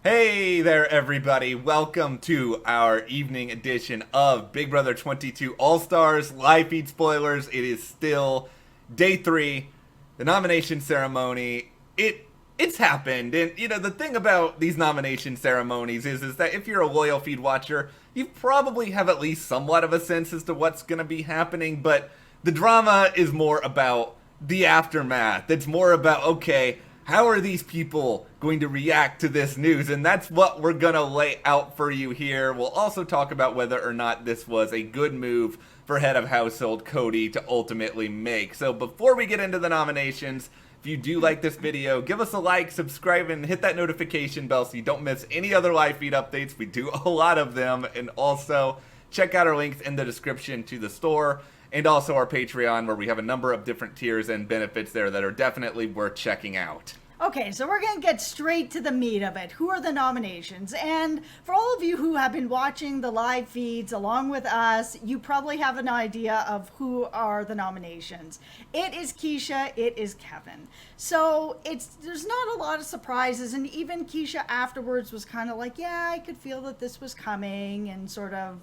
Hey there, everybody. Welcome to our evening edition of Big Brother 22 All-Stars live feed spoilers. It is still day 3, the nomination ceremony. It's happened, and the thing about these nomination ceremonies is that if you're a loyal feed watcher, you probably have at least somewhat of a sense as to what's going to be happening. But the drama is more about the aftermath. It's more about, okay, how are these people going to react to this news? And that's what we're going to lay out for you here. We'll also talk about whether or not this was a good move for head of household Cody to ultimately make. So before we get into the nominations, if you do like this video, give us a like, subscribe, and hit that notification bell so you don't miss any other live feed updates. We do a lot of them. And also, check out our links in the description to the store and also our Patreon, where we have a number of different tiers and benefits there that are definitely worth checking out. Okay, so we're going to get straight to the meat of it. Who are the nominations? And for all of you who have been watching the live feeds along with us, you probably have an idea of who are the nominations. It is Keisha, it is Kevin. So there's not a lot of surprises, and even Keisha afterwards was kind of like, yeah, I could feel that this was coming, and sort of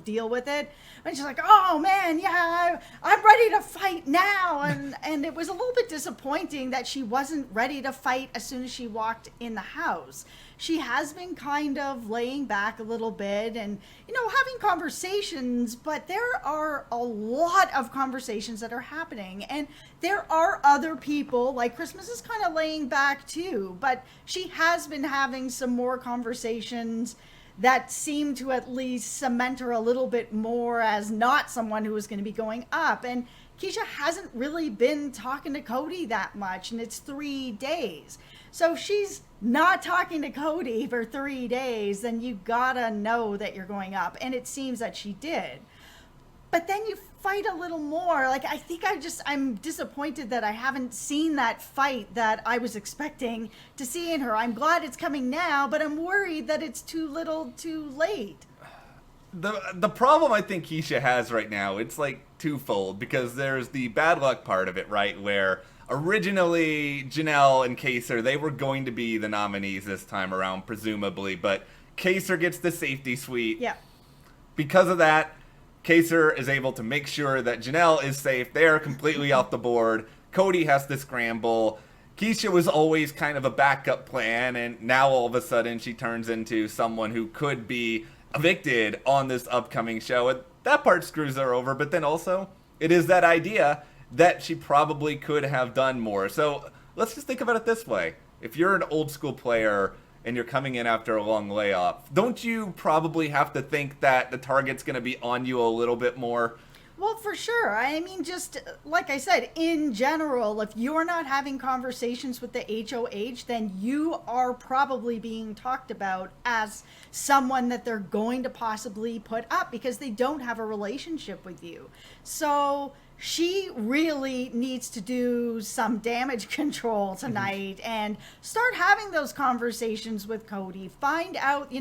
deal with it. And she's like, oh man, yeah, I'm ready to fight now. And it was a little bit disappointing that she wasn't ready to fight as soon as she walked in the house. She has been kind of laying back a little bit and, having conversations, but there are a lot of conversations that are happening. And there are other people, like Christmas is kind of laying back too, but she has been having some more conversations that seem to at least cement her a little bit more as not someone who is going to be going up. And Keisha hasn't really been talking to Cody that much, and it's 3 days. So if she's not talking to Cody for 3 days, then you gotta know that you're going up. And it seems that she did. But then you fight a little more. Like, I think I'm disappointed that I haven't seen that fight that I was expecting to see in her. I'm glad it's coming now, but I'm worried that it's too little too late. The problem I think Keisha has right now, it's like twofold, because there's the bad luck part of it, right, where originally JANELLE and Keisha, they were going to be the nominees this time around, presumably, but Keisha gets the safety suite. Yeah. Because of that, Keisha is able to make sure that JANELLE is safe. They're completely off the board. Cody has to scramble. Keisha was always kind of a backup plan, and now all of a sudden she turns into someone who could be evicted on this upcoming show. And that part screws her over, but then also it is that idea that she probably could have done more. So let's just think about it this way. If you're an old school player and you're coming in after a long layoff, don't you probably have to think that the target's going to be on you a little bit more? Well, for sure. I mean, just like I said, in general, if you're not having conversations with the HOH, then you are probably being talked about as someone that they're going to possibly put up because they don't have a relationship with you. So she really needs to do some damage control tonight and start having those conversations with Cody. Find out,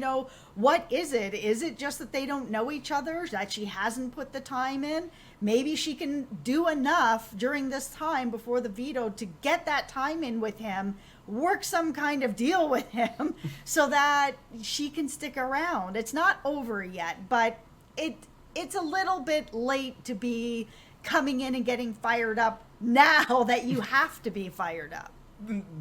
what is it? Is it just that they don't know each other, that she hasn't put the time in? Maybe she can do enough during this time before the veto to get that time in with him, work some kind of deal with him so that she can stick around. It's not over yet, but it's a little bit late to be coming in and getting fired up now that you have to be fired up.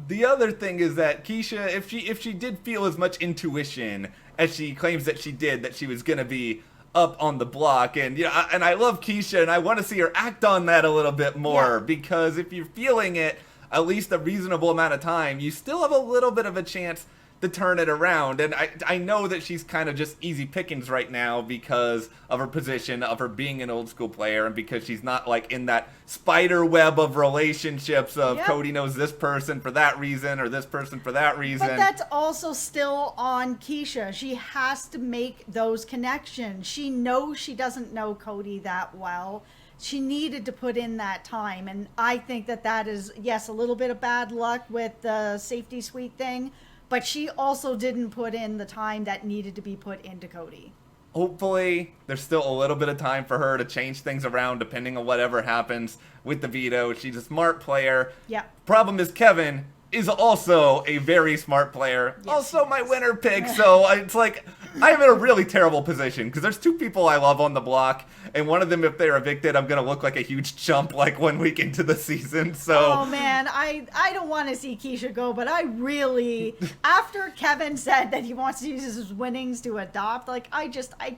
The other thing is that Keisha, if she did feel as much intuition as she claims that she did, that she was going to be up on the block, and and I love Keisha, and I want to see her act on that a little bit more, because if you're feeling it at least a reasonable amount of time, you still have a little bit of a chance to turn it around. And I know that she's kind of just easy pickings right now because of her position, of her being an old school player, and because she's not like in that spider web of relationships of Cody knows this person for that reason or this person for that reason. But that's also still on Keisha. She has to make those connections. She knows she doesn't know Cody that well. She needed to put in that time, and I think that is, yes, a little bit of bad luck with the safety suite thing, but she also didn't put in the time that needed to be put into Cody. Hopefully, there's still a little bit of time for her to change things around depending on whatever happens with the veto. She's a smart player. Yeah. Problem is Kevin is also a very smart player. Yes, Also he my is. winner pick, so it's like I'm in a really terrible position because there's two people I love on the block, and one of them, if they're evicted, I'm gonna look like a huge chump like 1 week into the season. So Oh man, I don't want to see Keisha go, but I really, after Kevin said that he wants to use his winnings to adopt, like I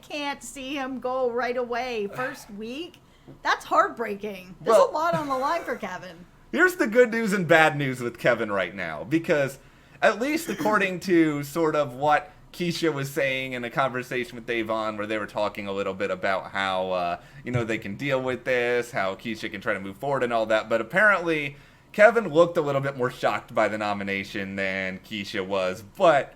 can't see him go right away. First week, that's heartbreaking. There's Well, a lot on the line for Kevin. here's the good news and bad news with Kevin right now, because at least according to sort of what Keisha was saying in a conversation with Davon, where they were talking a little bit about how, they can deal with this, how Keisha can try to move forward and all that. But apparently, Kevin looked a little bit more shocked by the nomination than Keisha was. But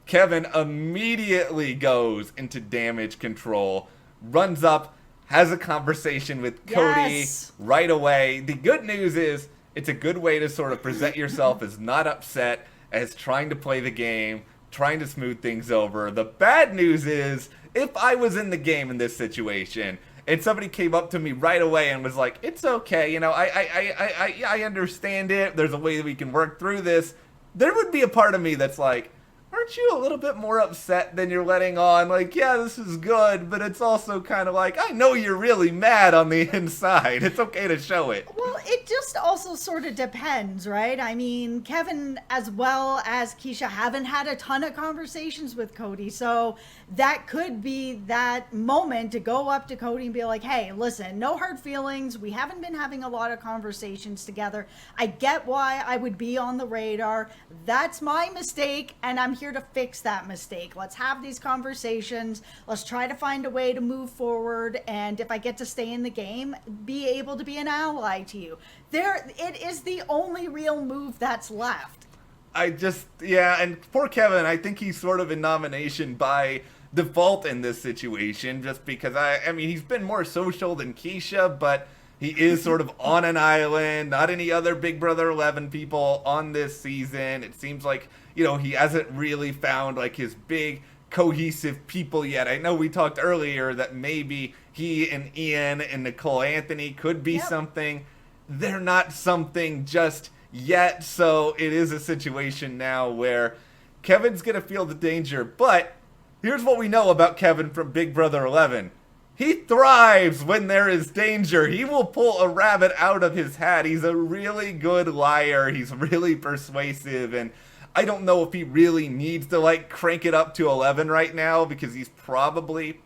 Kevin immediately goes into damage control, runs up, has a conversation with Cody Yes. right away. The good news is it's a good way to sort of present yourself as not upset, as trying to play the game, trying to smooth things over. The bad news is, if I was in the game in this situation and somebody came up to me right away and was like, "It's okay, I understand it. There's a way that we can work through this," there would be a part of me that's like, aren't you a little bit more upset than you're letting on? Like, yeah, this is good, but it's also kind of like, I know you're really mad on the inside. It's okay to show it. Well, it just also sort of depends, right? I mean, Kevin as well as Keisha haven't had a ton of conversations with Cody, so that could be that moment to go up to Cody and be like, hey, listen, no hard feelings. We haven't been having a lot of conversations together. I get why I would be on the radar. That's my mistake, and I'm here to fix that mistake. Let's have these conversations. Let's try to find a way to move forward, and if I get to stay in the game, be able to be an ally to you. It is the only real move that's left. And poor Kevin, I think he's sort of in nomination by default in this situation, just because, I mean, he's been more social than Keisha, but he is sort of on an island, not any other Big Brother 11 people on this season. It seems like, he hasn't really found, like, his big cohesive people yet. I know we talked earlier that maybe he and Ian and Nicole Anthony could be something. They're not something just yet, so it is a situation now where Kevin's gonna feel the danger. But here's what we know about Kevin from Big Brother 11. He thrives when there is danger. He will pull a rabbit out of his hat. He's a really good liar. He's really persuasive, and I don't know if he really needs to, like, crank it up to 11 right now, because he's probably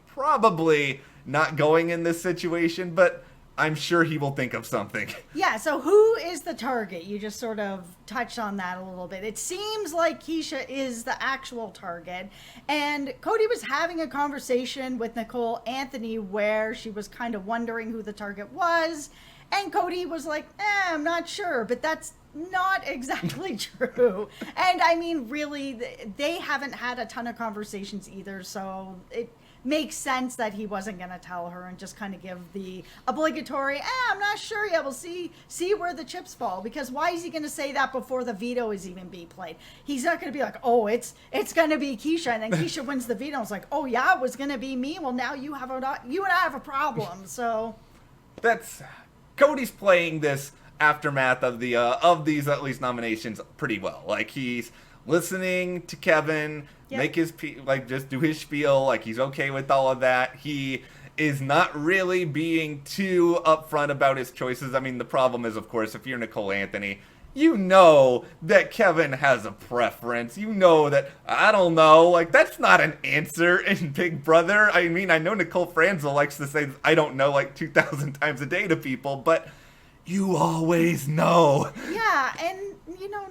not going in this situation, but I'm sure he will think of something. Yeah, so who is the target? You just sort of touched on that a little bit. It seems like Keisha is the actual target. And Cody was having a conversation with Nicole Anthony where she was kind of wondering who the target was. And Cody was like, I'm not sure, but that's not exactly true. And I mean, really, they haven't had a ton of conversations either, so it makes sense that he wasn't going to tell her and just kind of give the obligatory, I'm not sure yet, we'll see where the chips fall, because why is he going to say that before the veto is even being played? He's not going to be like, oh, it's going to be Keisha, and then Keisha wins the veto. It's like, oh yeah, it was going to be me. Well, now you and I have a problem. So that's Cody's playing this aftermath of these at least nominations pretty well. Like, he's listening to Kevin make his just do his spiel, like he's okay with all of that. He is not really being too upfront about his choices. I mean, the problem is, of course, if you're Nicole Anthony, you know that Kevin has a preference. You know that, I don't know, like, that's not an answer in Big Brother. I mean, I know Nicole Franzel likes to say, I don't know, like 2,000 times a day to people, but you always know. Yeah, and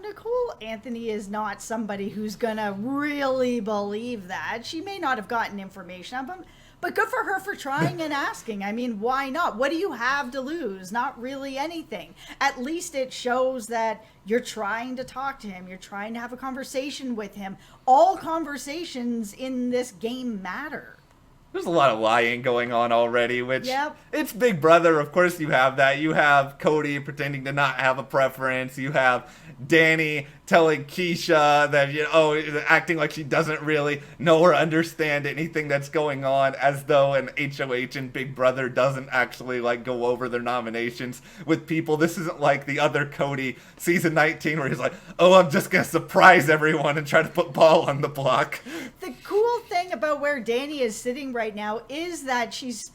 Nicole Anthony is not somebody who's gonna really believe that. She may not have gotten information on him, but good for her for trying and asking. I mean, why not? What do you have to lose? Not really anything. At least it shows that you're trying to talk to him. You're trying to have a conversation with him. All conversations in this game matter. There's a lot of lying going on already, which Yep. it's Big Brother. Of course you have that. You have Cody pretending to not have a preference. You have Danny telling Keisha that, acting like she doesn't really know or understand anything that's going on, as though an HOH and Big Brother doesn't actually go over their nominations with people. This isn't like the other Cody season 19 where he's like, oh, I'm just going to surprise everyone and try to put ball on the block. The cool thing about where Danny is sitting right now is that she's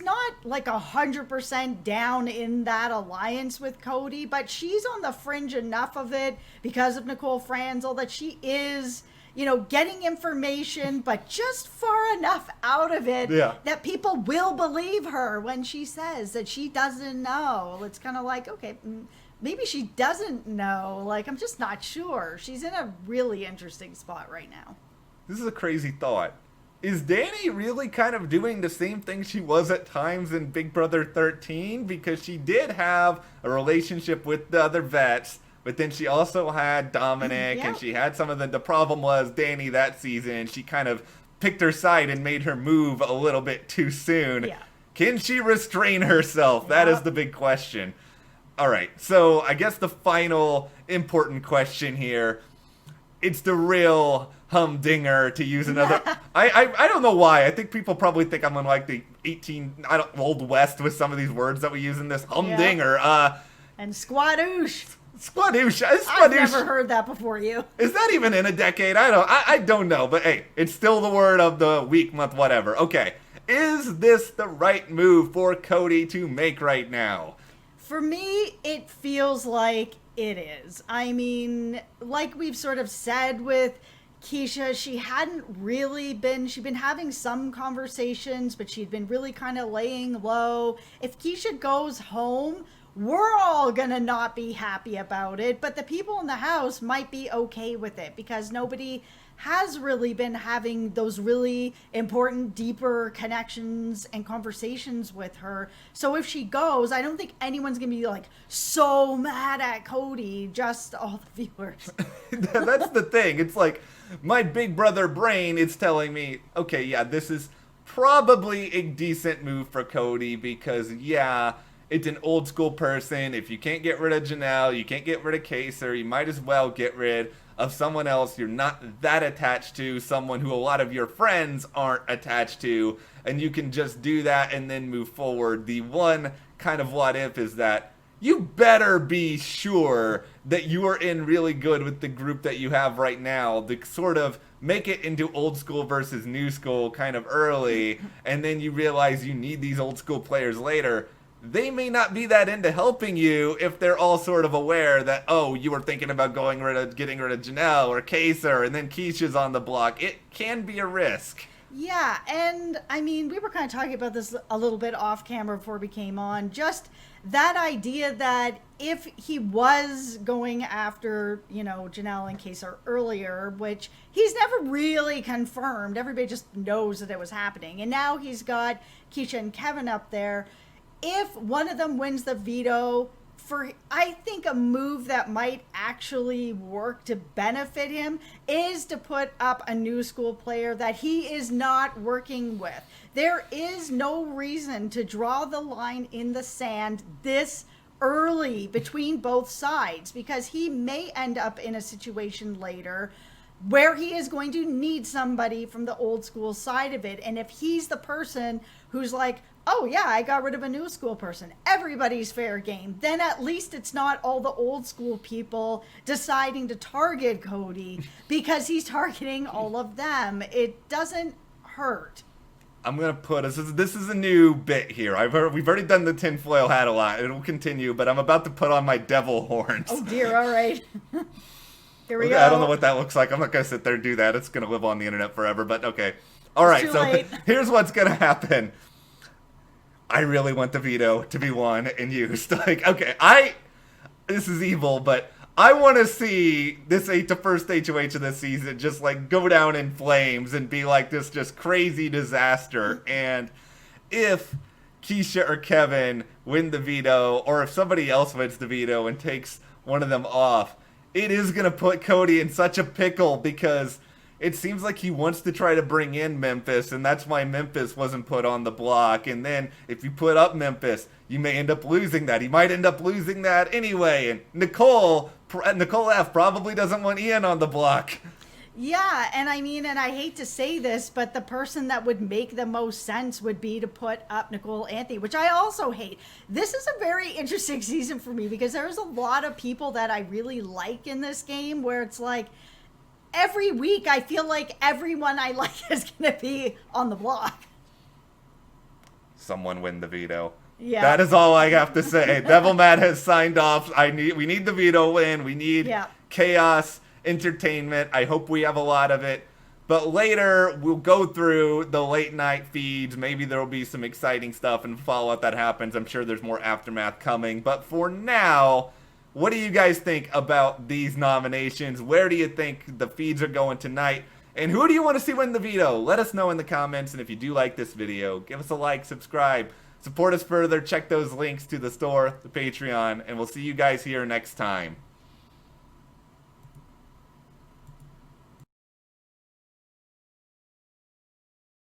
not 100% down in that alliance with Cody, but she's on the fringe enough of it because of Nicole Franzel that she is, getting information, but just far enough out of it that people will believe her when she says that she doesn't know. It's kind of like, okay, maybe she doesn't know. I'm just not sure. She's in a really interesting spot right now. This is a crazy thought. Is Danny really kind of doing the same thing she was at times in Big Brother 13? Because she did have a relationship with the other vets, but then she also had Dominic, and she had some of the problem was Danny that season, she kind of picked her side and made her move a little bit too soon. Yeah. Can she restrain herself? Yep. That is the big question. All right, so I guess the final important question here, it's the real humdinger, to use another. I don't know why. I think people probably think I'm on the Old West with some of these words that we use in this. Humdinger. And squadoosh. Squadoosh. I've never heard that before you. Is that even in a decade? I don't know, but hey, it's still the word of the week, month, whatever. Okay. Is this the right move for Cody to make right now? For me, it feels like it is. I mean, like we've sort of said with Keisha, she'd been having some conversations, but she'd been really kind of laying low. If Keisha goes home, we're all gonna not be happy about it, but the people in the house might be okay with it because nobody has really been having those really important, deeper connections and conversations with her. So if she goes, I don't think anyone's gonna be so mad at Cody, just all the viewers. That's the thing. It's like my Big Brother brain is telling me, okay, yeah, this is probably a decent move for Cody because, yeah, it's an old school person. If you can't get rid of Janelle, you can't get rid of Kaser, you might as well get rid of someone else you're not that attached to, someone who a lot of your friends aren't attached to, and you can just do that and then move forward. The one kind of what if is that you better be sure that you are in really good with the group that you have right now, to sort of make it into old school versus new school kind of early, and then you realize you need these old school players later. They may not be that into helping you if they're all sort of aware that, oh, you were thinking about getting rid of Janelle or Kaser, and then Keisha's on the block. It can be a risk. Yeah, and I mean, we were kind of talking about this a little bit off camera before we came on. Just that idea that if he was going after, Janelle and Kaser earlier, which he's never really confirmed, everybody just knows that it was happening. And now he's got Keisha and Kevin up there. If one of them wins the veto, I think a move that might actually work to benefit him is to put up a new school player that he is not working with. There is no reason to draw the line in the sand this early between both sides, because he may end up in a situation later where he is going to need somebody from the old school side of it. And if he's the person who's like, oh yeah, I got rid of a new school person, everybody's fair game, then at least it's not all the old school people deciding to target Cody because he's targeting all of them. It doesn't hurt. I'm going to put, this is a new bit here. We've already done the tinfoil hat a lot. It'll continue, but I'm about to put on my devil horns. Oh dear, all right. Here we go. I don't know what that looks like. I'm not going to sit there and do that. It's going to live on the internet forever, but okay. All right, so here's what's going to happen. I really want the veto to be won and used. This is evil, but I want to see the first HOH of this season just go down in flames and be this just crazy disaster. And if Keisha or Kevin win the veto, or if somebody else wins the veto and takes one of them off, it is going to put Cody in such a pickle because it seems like he wants to try to bring in Memphis, and that's why Memphis wasn't put on the block. And then if you put up Memphis, you may end up losing that. He might end up losing that anyway. And Nicole F. probably doesn't want Ian on the block. Yeah, and I mean, and I hate to say this, but the person that would make the most sense would be to put up Nicole Anthony, which I also hate. This is a very interesting season for me because there's a lot of people that I really like in this game where it's like, every week I feel like everyone I like is going to be on the block. Someone win the veto. Yeah. That is all I have to say. Devil Matt has signed off. We need the veto win. We need chaos, entertainment. I hope we have a lot of it. But later, we'll go through the late night feeds. Maybe there will be some exciting stuff and follow up that happens. I'm sure there's more aftermath coming. But for now, what do you guys think about these nominations? Where do you think the feeds are going tonight? And who do you want to see win the veto? Let us know in the comments. And if you do like this video, give us a like, subscribe, support us further. Check those links to the store, the Patreon, and we'll see you guys here next time.